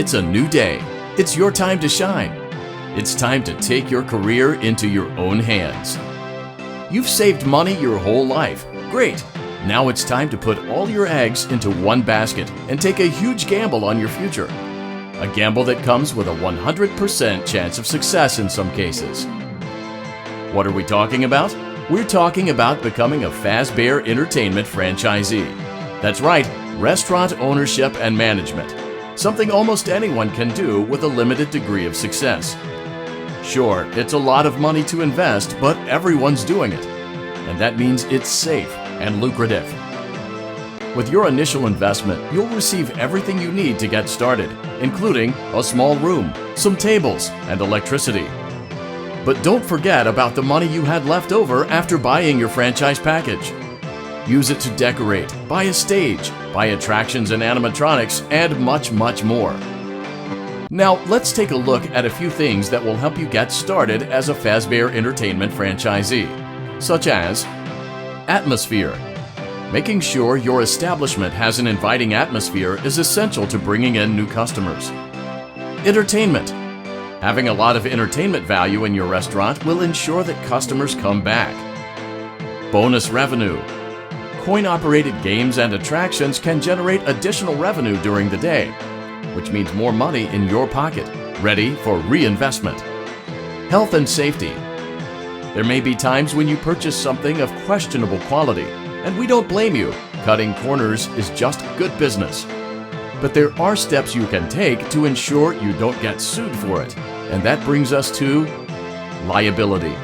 It's a new day. It's your time to shine. It's time to take your career into your own hands. You've saved money your whole life. Great! Now it's time to put all your eggs into one basket and take a huge gamble on your future. A gamble that comes with a 100% chance of success in some cases. What are we talking about? We're talking about becoming a Fazbear Entertainment franchisee. That's right, restaurant ownership and management. Something almost anyone can do with a limited degree of success. Sure, it's a lot of money to invest, but everyone's doing it. And that means it's safe and lucrative. With your initial investment, you'll receive everything you need to get started, including a small room, some tables, and electricity. But don't forget about the money you had left over after buying your franchise package. Use it to decorate, buy a stage, buy attractions and animatronics, and much, much more. Now, let's take a look at a few things that will help you get started as a Fazbear Entertainment franchisee, such as atmosphere. Making sure your establishment has an inviting atmosphere is essential to bringing in new customers. Entertainment. Having a lot of entertainment value in your restaurant will ensure that customers come back. Bonus revenue. Coin-operated games and attractions can generate additional revenue during the day, which means more money in your pocket, ready for reinvestment. Health and safety. There may be times when you purchase something of questionable quality, and we don't blame you. Cutting corners is just good business. But there are steps you can take to ensure you don't get sued for it, and that brings us to liability.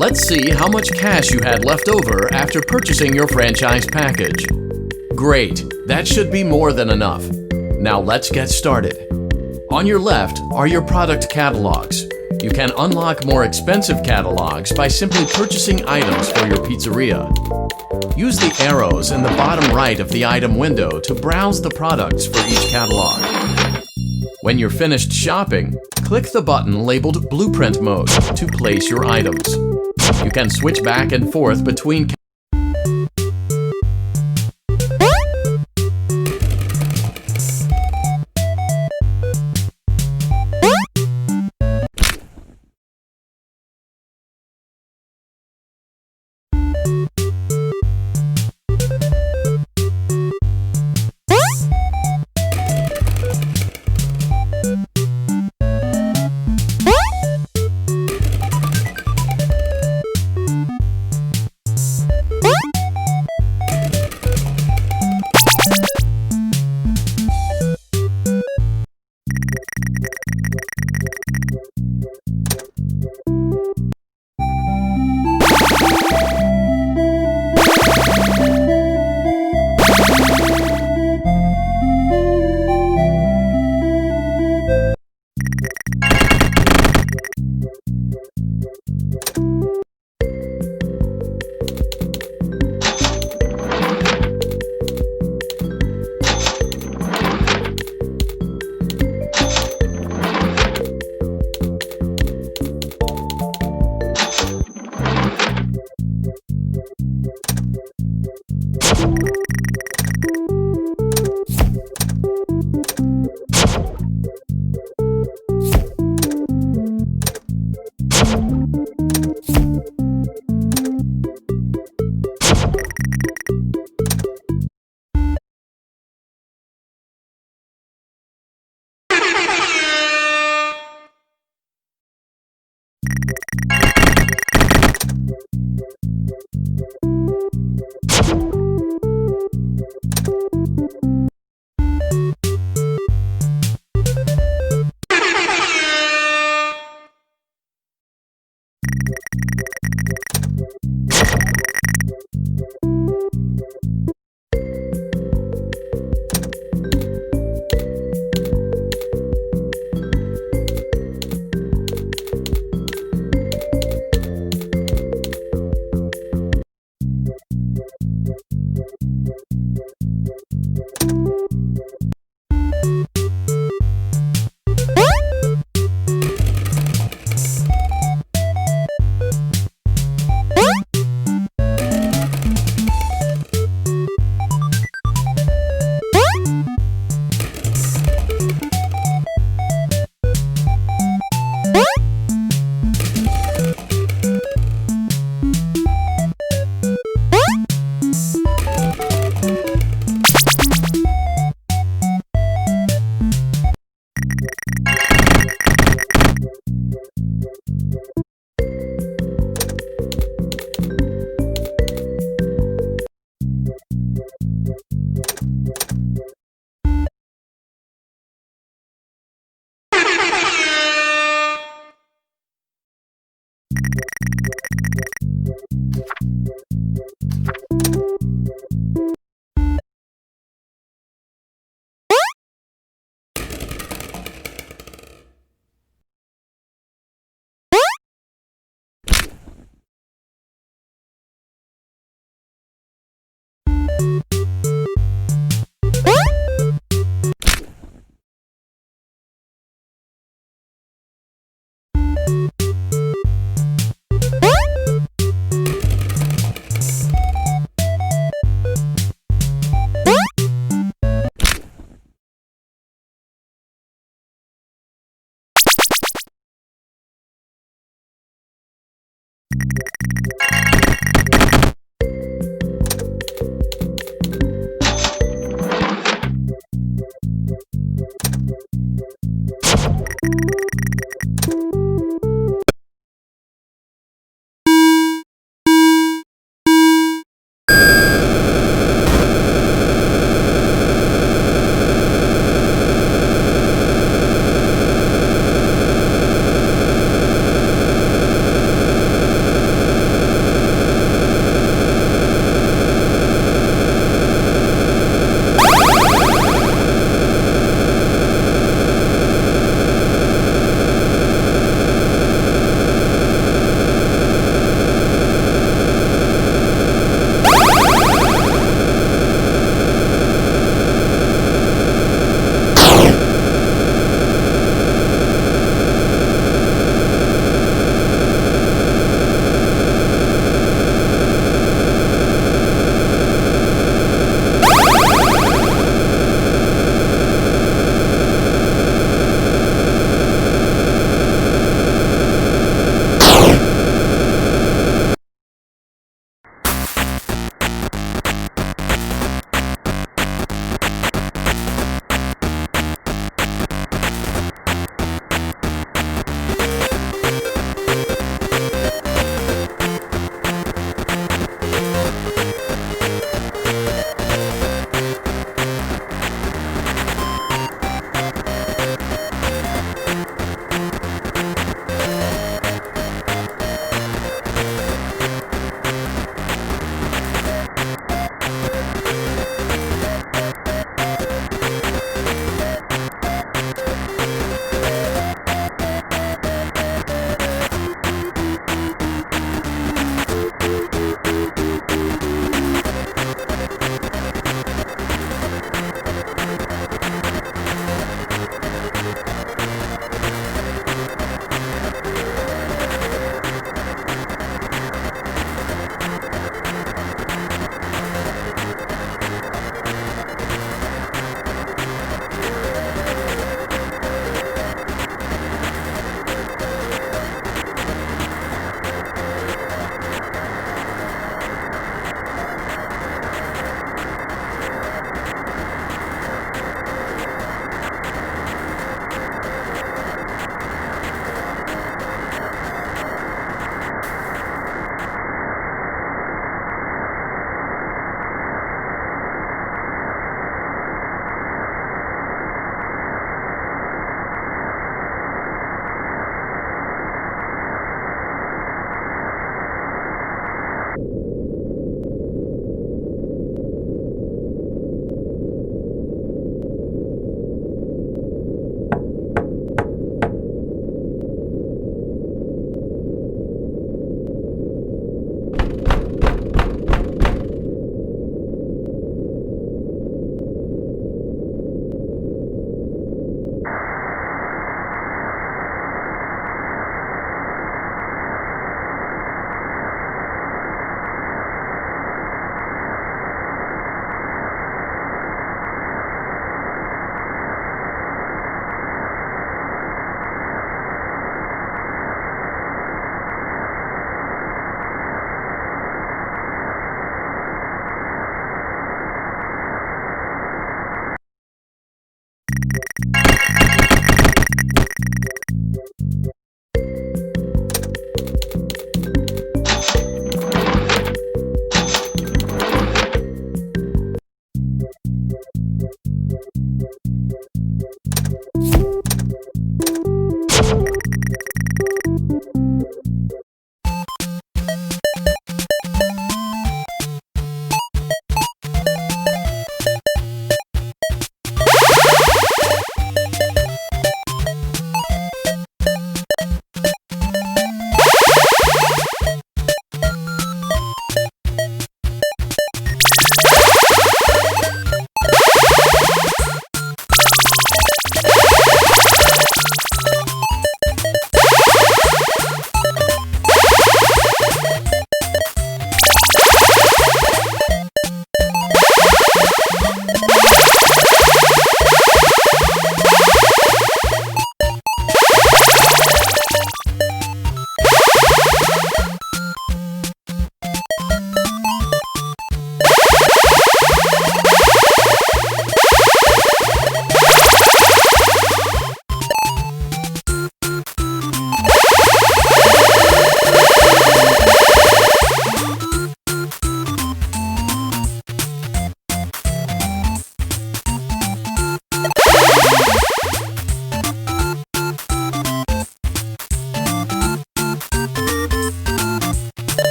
Let's see how much cash you had left over after purchasing your franchise package. Great, that should be more than enough. Now let's get started. On your left are your product catalogs. You can unlock more expensive catalogs by simply purchasing items for your pizzeria. Use the arrows in the bottom right of the item window to browse the products for each catalog. When you're finished shopping, click the button labeled Blueprint Mode to place your items. You can switch back and forth between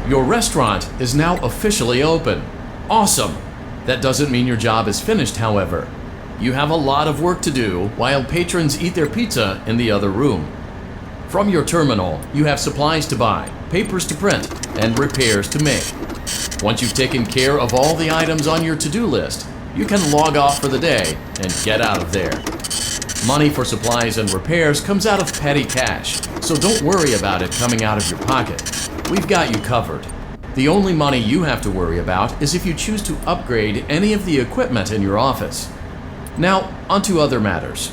Your restaurant is now officially open. Awesome! That doesn't mean your job is finished, however. You have a lot of work to do while patrons eat their pizza in the other room. From your terminal, you have supplies to buy, papers to print, and repairs to make. Once you've taken care of all the items on your to-do list, you can log off for the day and get out of there. Money for supplies and repairs comes out of petty cash, so don't worry about it coming out of your pocket. We've got you covered. The only money you have to worry about is if you choose to upgrade any of the equipment in your office. Now, onto other matters.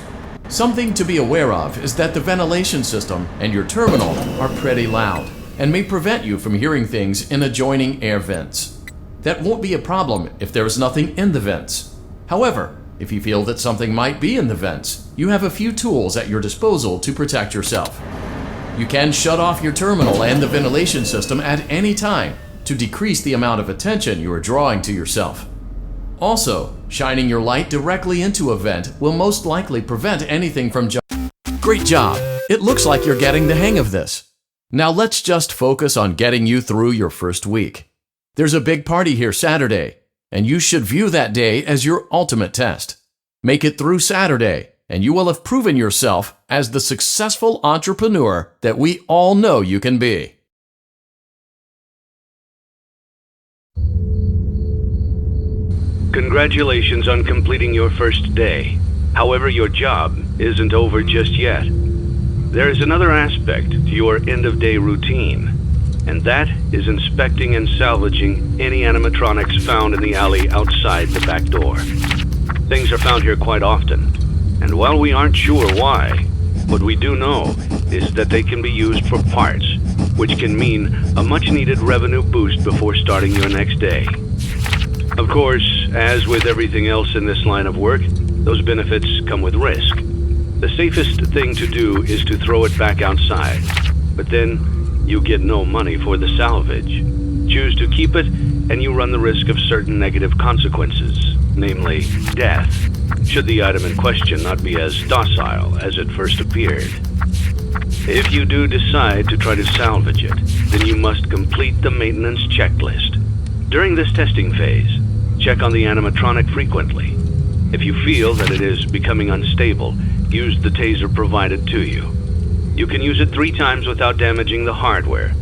Something to be aware of is that the ventilation system and your terminal are pretty loud and may prevent you from hearing things in adjoining air vents. That won't be a problem if there is nothing in the vents. However, if you feel that something might be in the vents, you have a few tools at your disposal to protect yourself. You can shut off your terminal and the ventilation system at any time to decrease the amount of attention you are drawing to yourself. Also, shining your light directly into a vent will most likely prevent anything from Great job! It looks like you're getting the hang of this. Now let's just focus on getting you through your first week. There's a big party here Saturday, and you should view that day as your ultimate test. Make it through Saturday, and you will have proven yourself as the successful entrepreneur that we all know you can be. Congratulations on completing your first day. However, your job isn't over just yet. There is another aspect to your end-of-day routine, and that is inspecting and salvaging any animatronics found in the alley outside the back door. Things are found here quite often, and while we aren't sure why, what we do know is that they can be used for parts, which can mean a much-needed revenue boost before starting your next day. course, as with everything else in this line of work, those benefits come with risk. The safest thing to do is to throw it back outside, but then you get no money for the salvage. Choose to keep it, and you run the risk of certain negative consequences, namely death, should the item in question not be as docile as it first appeared. If you do decide to try to salvage it, then you must complete the maintenance checklist. During this testing phase, check on the animatronic frequently. If you feel that it is becoming unstable, use the taser provided to you. You can use it 3 times without damaging the hardware.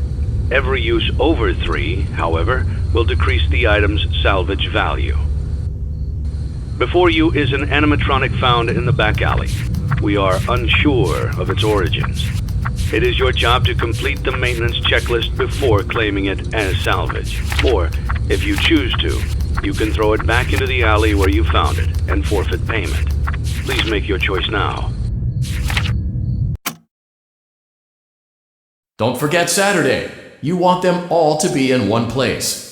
Every use over 3, however, will decrease the item's salvage value. Before you is an animatronic found in the back alley. We are unsure of its origins. It is your job to complete the maintenance checklist before claiming it as salvage. Or, if you choose to, you can throw it back into the alley where you found it and forfeit payment. Please make your choice now. Don't forget Saturday. You want them all to be in one place.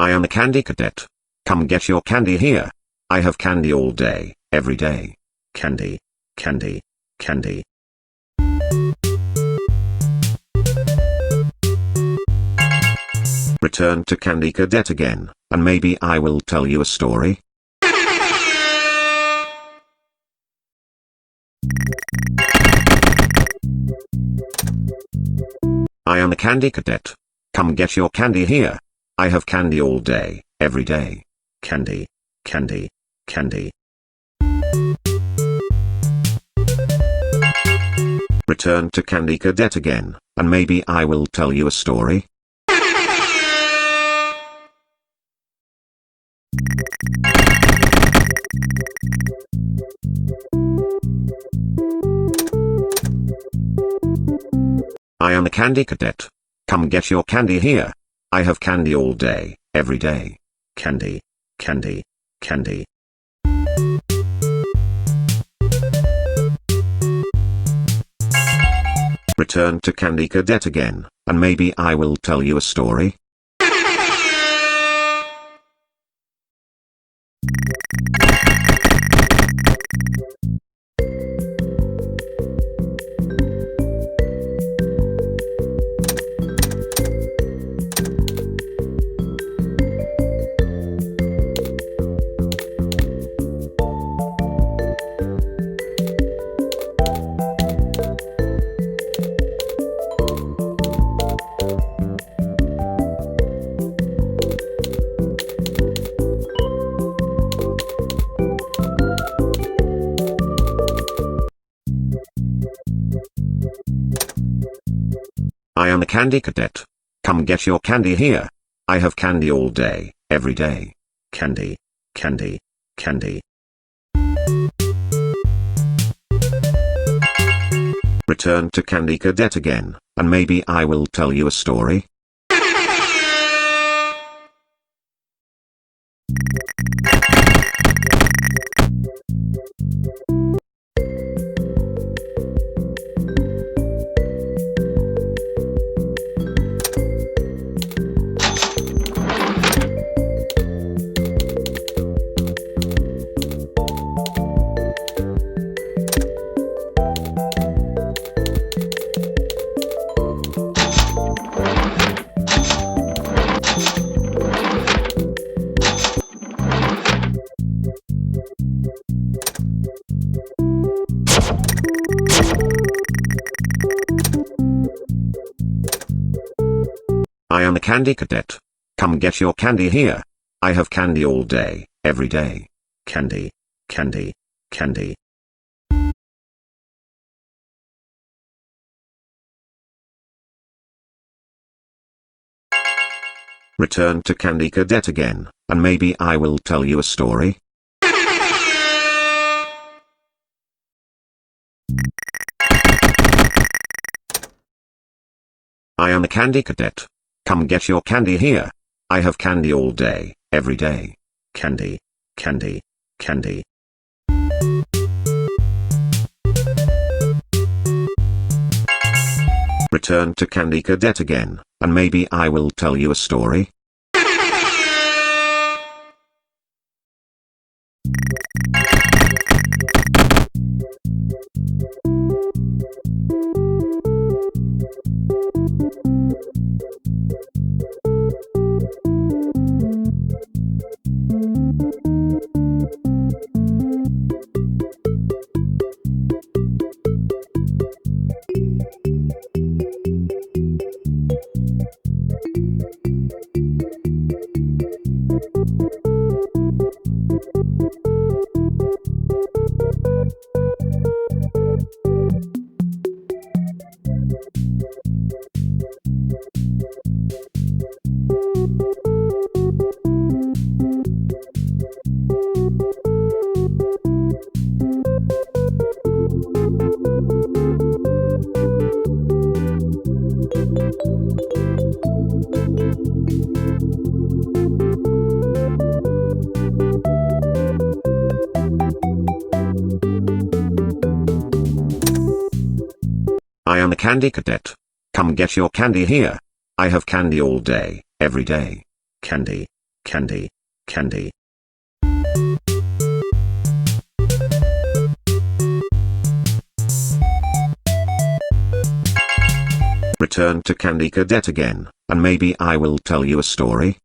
I am a candy cadet. Come get your candy here. I have candy all day, every day. Candy, candy, candy. Return to Candy Cadet again, and maybe I will tell you a story. I am a candy cadet. Come get your candy here. I have candy all day, every day. Candy, candy, candy. Return to Candy Cadet again, and maybe I will tell you a story. I am a candy cadet. Come get your candy here. I have candy all day, every day. Candy, candy, candy. Return to Candy Cadet again, and maybe I will tell you a story. I am a candy cadet. Come get your candy here. I have candy all day, every day. Candy, candy, candy. Return to Candy Cadet again, and maybe I will tell you a story. I am a candy cadet. Come get your candy here. I have candy all day, every day. Candy, candy, candy. Return to Candy Cadet again, and maybe I will tell you a story. I am a candy cadet. Come get your candy here. I have candy all day, every day. Candy, candy, candy. Return to Candy Cadet again, and maybe I will tell you a story. I am a candy cadet. Come get your candy here. I have candy all day, every day. Candy, candy, candy. Return to Candy Cadet again, and maybe I will tell you a story.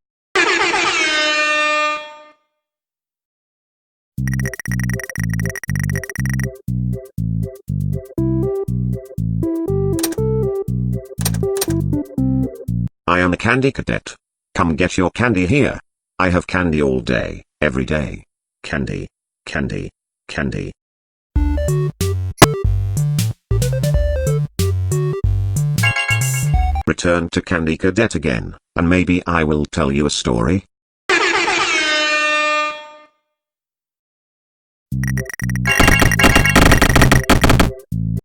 I am a candy cadet. Come get your candy here. I have candy all day, every day. Candy, candy, candy. Return to Candy Cadet again, and maybe I will tell you a story.